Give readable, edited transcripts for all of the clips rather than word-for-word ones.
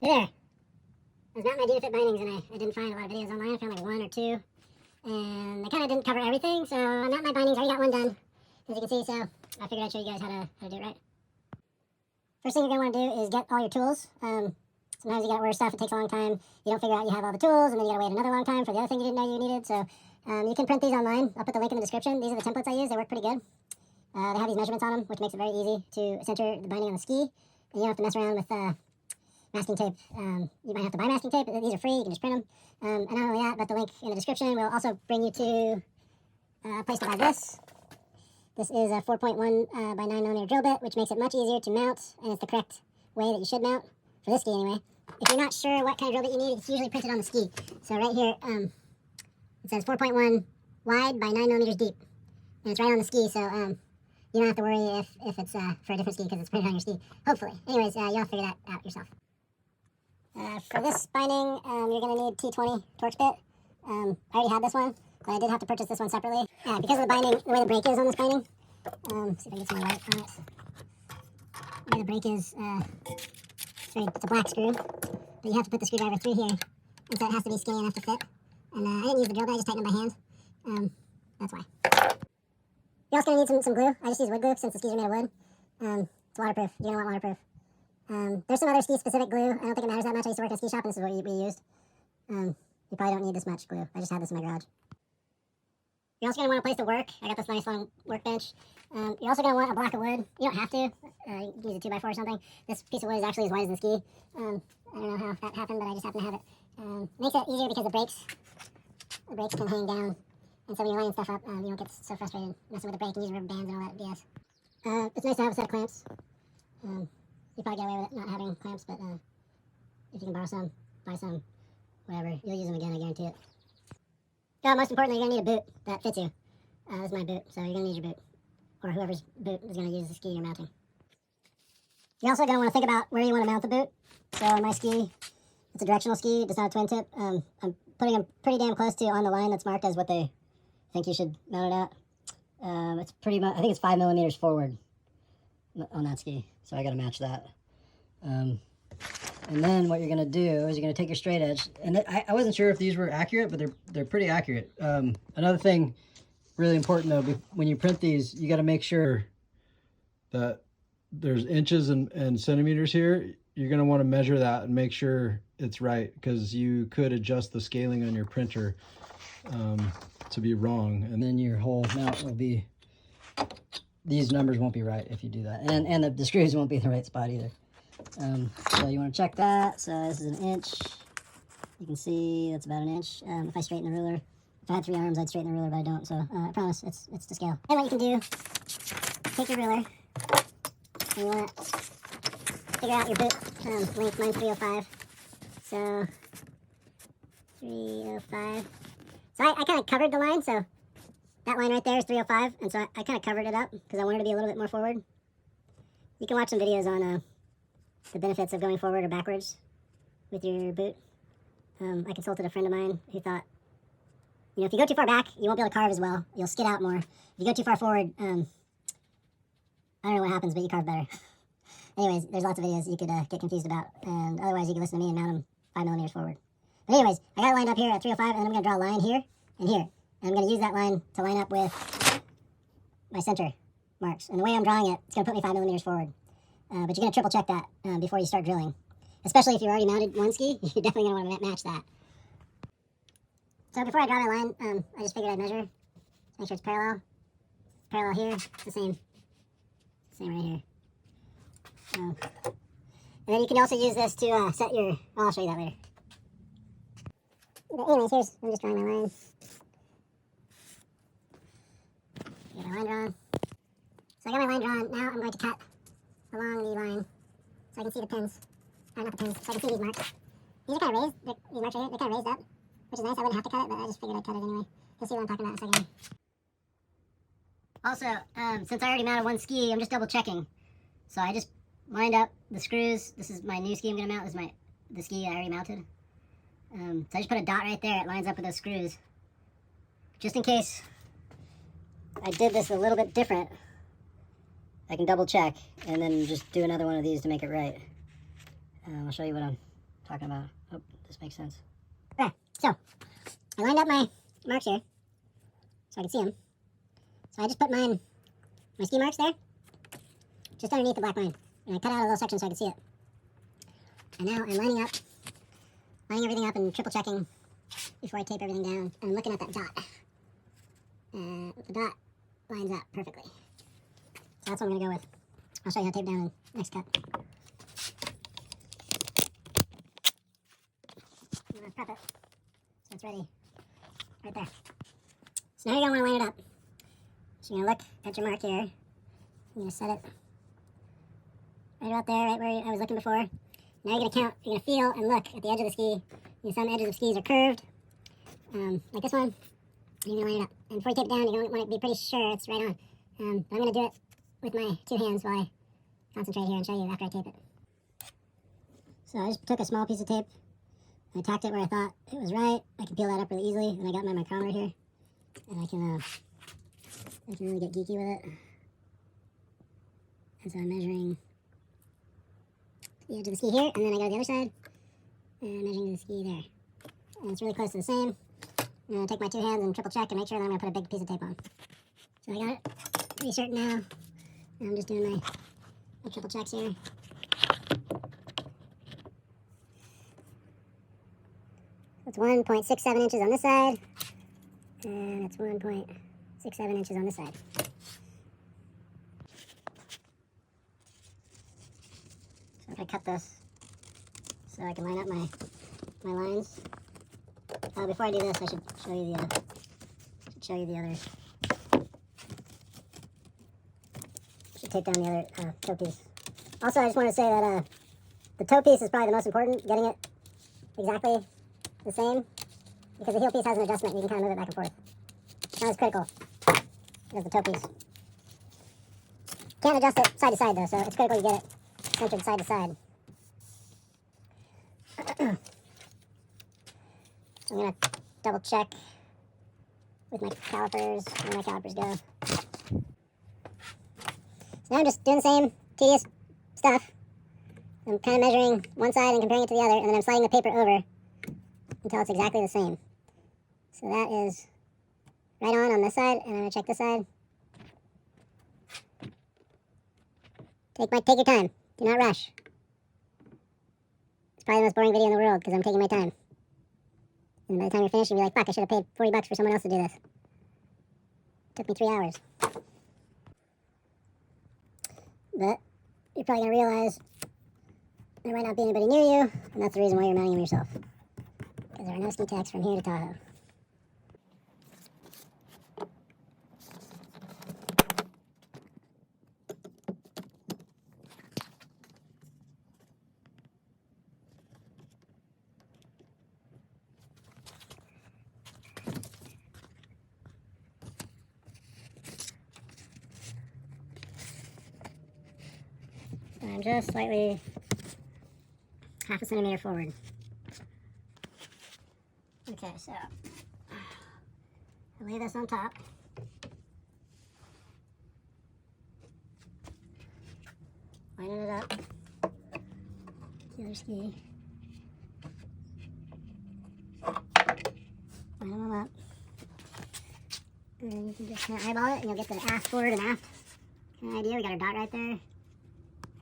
Hey there. I was mounting my Dynafit bindings and I didn't find a lot of videos online. I found like one or two. And they kind of didn't cover everything, so I'm mounting my bindings. I already got one done, as you can see, so I figured I'd show you guys how to do it right. First thing you're going to want to do is get all your tools. Sometimes you got to order stuff, it takes a long time. You don't figure out you have all the tools, and then you got to wait another long time for the other thing you didn't know you needed. So you can print these online. I'll put the link in the description. These are the templates I use. They work pretty good. They have these measurements on them, which makes it very easy to center the binding on the ski. And you don't have to mess around with masking tape. You might have to buy masking tape, but these are free. You can just print them. And not only that, but the link in the description will also bring you to a place to buy this. This is a 4.1 by 9mm drill bit, which makes it much easier to mount, and it's the correct way that you should mount, for this ski anyway. If you're not sure what kind of drill bit you need, it's usually printed on the ski. So right here, it says 4.1 wide by 9mm deep. And it's right on the ski, so you don't have to worry if it's for a different ski because it's printed on your ski. Hopefully. Anyways, you'll have to figure that out yourself. For this binding, you're going to need T20 Torx bit. I already had this one, but I did have to purchase this one separately. Because of the binding, the way the brake is on this binding, see if I can get some more light on it. The way the brake is, it's a black screw, but you have to put the screwdriver through here, and so it has to be skinny enough to fit. And I didn't use the drill bit, I just tightened it by hand. That's why. You're also going to need some glue. I just use wood glue since the skis are made of wood. It's waterproof. You're going to want waterproof. There's some other ski-specific glue. I don't think it matters that much. I used to work in a ski shop, and this is what we used. You probably don't need this much glue. I just had this in my garage. You're also going to want a place to work. I got this nice long workbench. You're also going to want a block of wood. You don't have to. You can use a 2x4 or something. This piece of wood is actually as wide as the ski. I don't know how that happened, but I just happen to have it. Makes it easier because the brakes can hang down. And so when you're lining stuff up, you don't get so frustrated messing with the brake and using rubber bands and all that BS. It's nice to have a set of clamps. You probably get away with it not having clamps, but if you can borrow some, buy some, whatever, you'll use them again, I guarantee it. Most importantly, you're going to need a boot that fits you. This is my boot, so you're going to need your boot. Or whoever's boot is going to use the ski you're mounting. You're also going to want to think about where you want to mount the boot. So on my ski, it's a directional ski, it's not a twin tip. I'm putting them pretty damn close to on the line that's marked as what they think you should mount it at. It's pretty much, I think it's 5mm forward on that ski, so I got to match that. And then what you're going to do is you're going to take your straight edge, and I wasn't sure if these were accurate, but they're pretty accurate. Another thing really important though, when you print these, you got to make sure that there's inches and centimeters here. You're going to want to measure that and make sure it's right, because you could adjust the scaling on your printer to be wrong, and then your whole mount will be, these numbers won't be right if you do that, and the screws won't be in the right spot either. So you want to check that. So this is 1 inch. You can see that's about 1 inch. If I straighten the ruler, if I had 3 arms, I'd straighten the ruler, but I don't. So I promise it's to scale. And what you can do, take your ruler, and you want to figure out your boot length. Mine's 305. So 305. So I kind of covered the line, so that line right there is 305, and so I kind of covered it up because I wanted to be a little bit more forward. You can watch some videos on the benefits of going forward or backwards with your boot. I consulted a friend of mine who thought, if you go too far back, you won't be able to carve as well. You'll skid out more. If you go too far forward, I don't know what happens, but you carve better. Anyways, there's lots of videos you could get confused about, and otherwise you can listen to me and mount them 5mm forward. But anyways, I got it lined up here at 305, and then I'm going to draw a line here and here. And I'm going to use that line to line up with my center marks. And the way I'm drawing it, it's going to put me 5mm forward. But you're going to triple check that before you start drilling. Especially if you've already mounted one ski, you're definitely going to want to match that. So before I draw my line, I just figured I'd measure. Make sure it's parallel. Parallel here, it's the same right here. And then you can also use this to set your, I'll show you that later. But anyways, I'm just drawing my line. Get my line drawn. So I got my line drawn. Now I'm going to cut along the line so I can see the pins. Not the pins, so I can see these marks. These are kind of raised. These marks right here, they're kind of raised up, which is nice. I wouldn't have to cut it, but I just figured I'd cut it anyway. You'll see what I'm talking about in a second. Also, since I already mounted one ski, I'm just double checking. So I just lined up the screws. This is my new ski I'm going to mount. This is the ski I already mounted. So I just put a dot right there. It lines up with those screws. Just in case I did this a little bit different, I can double check and then just do another one of these to make it right. I'll show you what I'm talking about. Oh, this makes sense. Okay, so I lined up my marks here so I can see them. So I just put my ski marks there, just underneath the black line. And I cut out a little section so I could see it. And now I'm lining everything up and triple checking before I tape everything down. And I'm looking at that dot. The dot lines up perfectly. So that's what I'm going to go with. I'll show you how to tape down in the next cut. I'm going to prep it so it's ready right there. So now you're going to want to line it up. So you're going to look at your mark here. You're going to set it right about there, right where I was looking before. Now you're going to count, you're going to feel and look at the edge of the ski. Some edges of skis are curved, like this one. You're going to line it up. And before you tape it down, you're going to want to be pretty sure it's right on. But I'm going to do it with my two hands while I concentrate here and show you after I tape it. So I just took a small piece of tape and I tacked it where I thought it was right. I can peel that up really easily, and I got my micrometer here. And I can really get geeky with it. And so I'm measuring the edge of the ski here, and then I go to the other side, and I'm measuring the ski there. And it's really close to the same. I'm going to take my two hands and triple check and make sure that I'm going to put a big piece of tape on. So I got it pretty certain now. And I'm just doing my triple checks here. It's 1.67 inches on this side, and it's 1.67 inches on this side. So I'm going to cut this so I can line up my lines. Before I do this, I should show you the other. Should take down the other toe piece. Also, I just want to say that the toe piece is probably the most important. Getting it exactly the same, because the heel piece has an adjustment. You can kind of move it back and forth. It's not as critical as the toe piece. Can't adjust it side to side though, so it's critical you get it centered side to side. I'm going to double check with my calipers, where my calipers go. So now I'm just doing the same tedious stuff. I'm kind of measuring one side and comparing it to the other, and then I'm sliding the paper over until it's exactly the same. So that is right on this side, and I'm going to check this side. Take your time. Do not rush. It's probably the most boring video in the world because I'm taking my time. And by the time you're finished, you'll be like, fuck, I should have paid $40 for someone else to do this. It took me 3 hours. But you're probably going to realize there might not be anybody near you, and that's the reason why you're mounting them yourself. Because there are no ski tacks from here to Tahoe. I'm just slightly half a centimeter forward. Okay, so I lay this on top. Lining it up. The other ski. Line them up. And you can just kind of eyeball it, and you'll get the aft forward and aft kind of idea. We got our dot right there.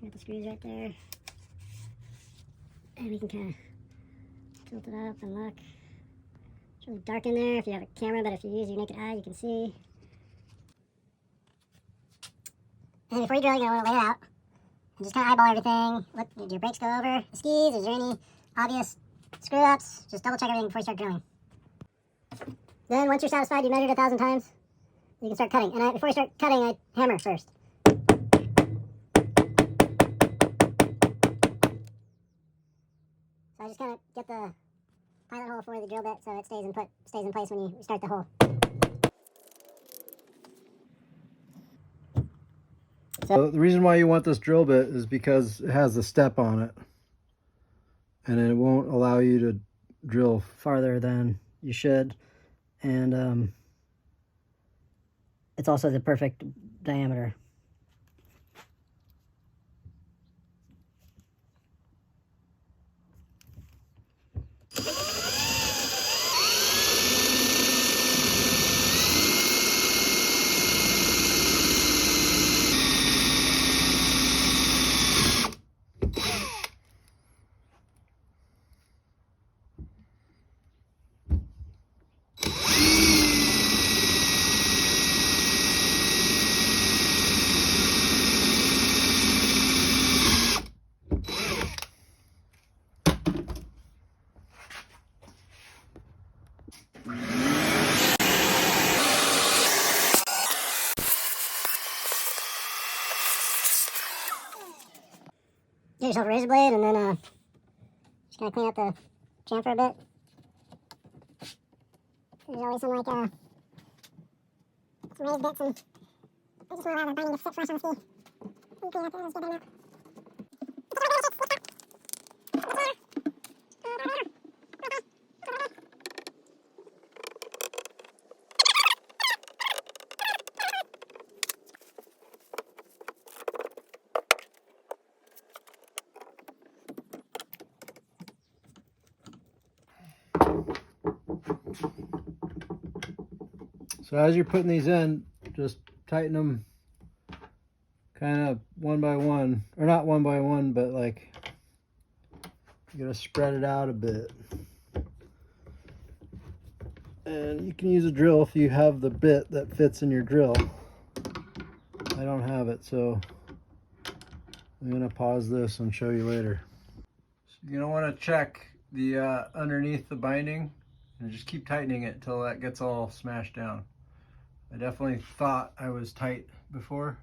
Got the screws right there. And we can kind of tilt it up and look. It's really dark in there if you have a camera, but if you use your naked eye, you can see. And before you drill, you're going to want to lay it out. And just kind of eyeball everything. Look, did your brakes go over the skis? Is there any obvious screw-ups? Just double check everything before you start drilling. Then, once you're satisfied, you measured 1,000 times, you can start cutting. And before you start cutting, I hammer first. So I just kind of get the pilot hole for the drill bit so it stays in place when you start the hole. So the reason why you want this drill bit is because it has a step on it, and it won't allow you to drill farther than you should, and it's also the perfect diameter. yourself a razor blade, and then just kind of clean up the chamfer a bit. There's always some, like, some raised bits, and I just want to allow the binding to sit flush on the ski. And clean up the ski better now. So as you're putting these in, just tighten them kind of one by one, or not one by one, but like you gotta spread it out a bit. And you can use a drill if you have the bit that fits in your drill. I don't have it, so I'm gonna pause this and show you later. So you're gonna want to check the underneath the binding and just keep tightening it until that gets all smashed down. I definitely thought I was tight before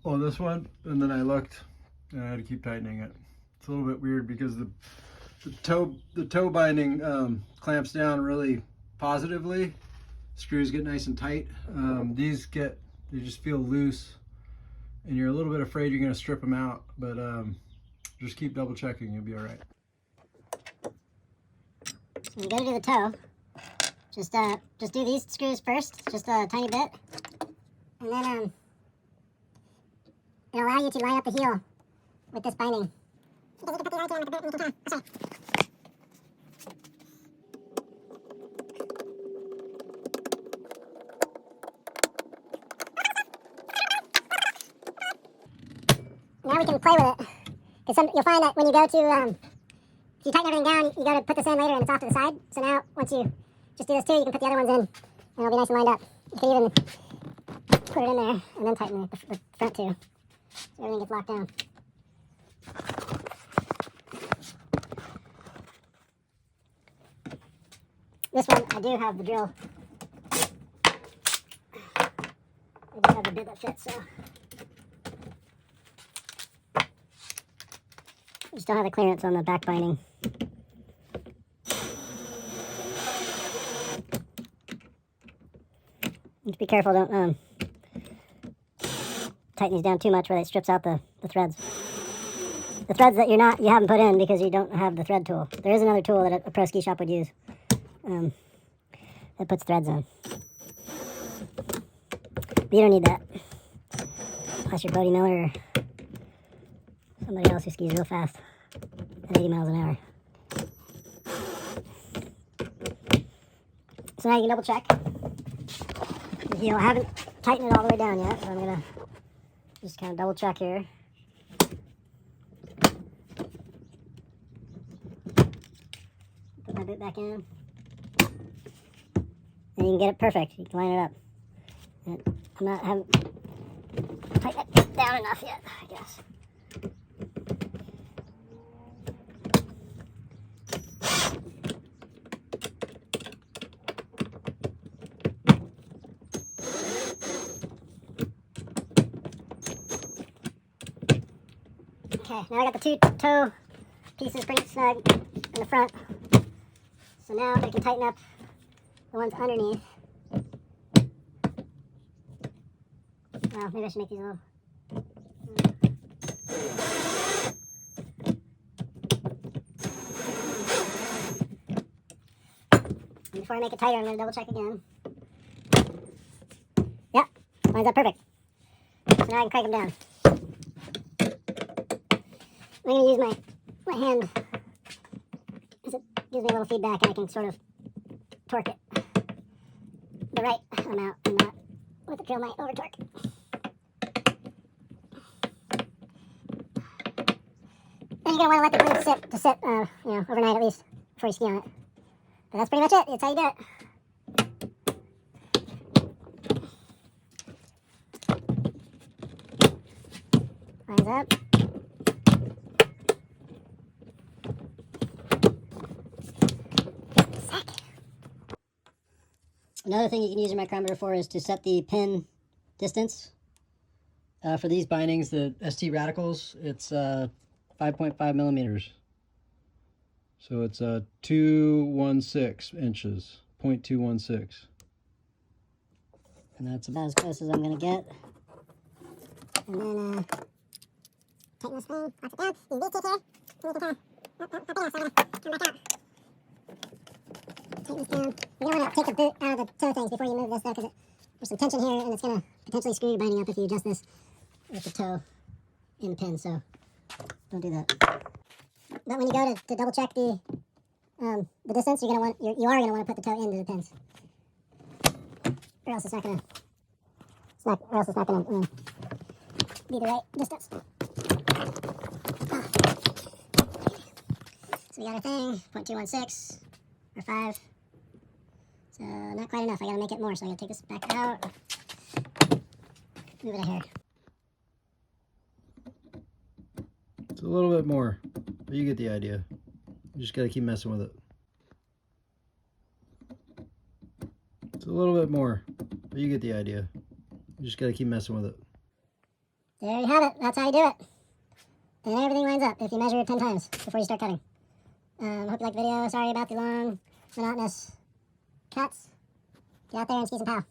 on this one, and then I looked and I had to keep tightening it. It's a little bit weird because the toe binding clamps down really positively. Screws get nice and tight. They just feel loose, and you're a little bit afraid you're going to strip them out, but just keep double checking, you'll be all right. So you gotta do the toe. Just do these screws first, just a tiny bit, and then it'll allow you to line up the heel with this binding. Because you can put the RT on with the bit and you can tell. Now we can play with it, because you'll find that when you go to, if you tighten everything down, you go to put this in later and it's off to the side. So now, once you just do this too, you can put the other ones in, and it'll be nice and lined up. You can even put it in there and then tighten the front too, so everything gets locked down. This one, I do have the drill. I do have the bit that fits, so. I just don't have the clearance on the back binding. Just be careful, don't tighten these down too much where it strips out the threads. The threads that you haven't put in because you don't have the thread tool. There is another tool that a pro ski shop would use that puts threads in. But you don't need that. Unless you're Bodie Miller or somebody else who skis real fast at 80 miles an hour. So now you can double check. The heel, I haven't tightened it all the way down yet, so I'm gonna just kind of double check here. Put my boot back in. And you can get it perfect. You can line it up. And I haven't tightened it down enough yet, I guess. Okay, now I got the two toe pieces pretty snug in the front. So now I can tighten up the ones underneath. Well, maybe I should make these a little. Before I make it tighter, I'm going to double check again. Yep, lines up perfect. So now I can crank them down. I'm going to use my hand, because it gives me a little feedback and I can sort of torque it the right amount and not with the drill might over torque. And you're going to want to let the glue sit overnight at least before you ski on it. But that's pretty much it. That's how you do it. Lines up. Another thing you can use your micrometer for is to set the pin distance. For these bindings, the ST Radicals, it's 5.5 millimeters. So it's 216 inches, 0.216. And that's about as close as I'm gonna get. And then, tighten this thing, lock it down. Use these teeth here. And you can kind of, oh, so I'm gonna come back out. Tighten this down. You don't want to take the boot out of the toe things before you move this though, because there's some tension here and it's gonna potentially screw your binding up if you adjust this with the toe in the pin, so don't do that. But when you go to double check the distance, you are gonna want to put the toe into the pins, or else it's not gonna be the right distance. So we got our thing, 0.216 or 5. So not quite enough. I gotta make it more. So I gotta take this back out. Move it a hair. It's a little bit more, but you get the idea. You just gotta keep messing with it. It's a little bit more, but you get the idea. You just gotta keep messing with it. There you have it. That's how you do it. And everything lines up if you measure it 10 times before you start cutting. Hope you liked the video. Sorry about the long, monotonous cuts. Get out there and ski some pow.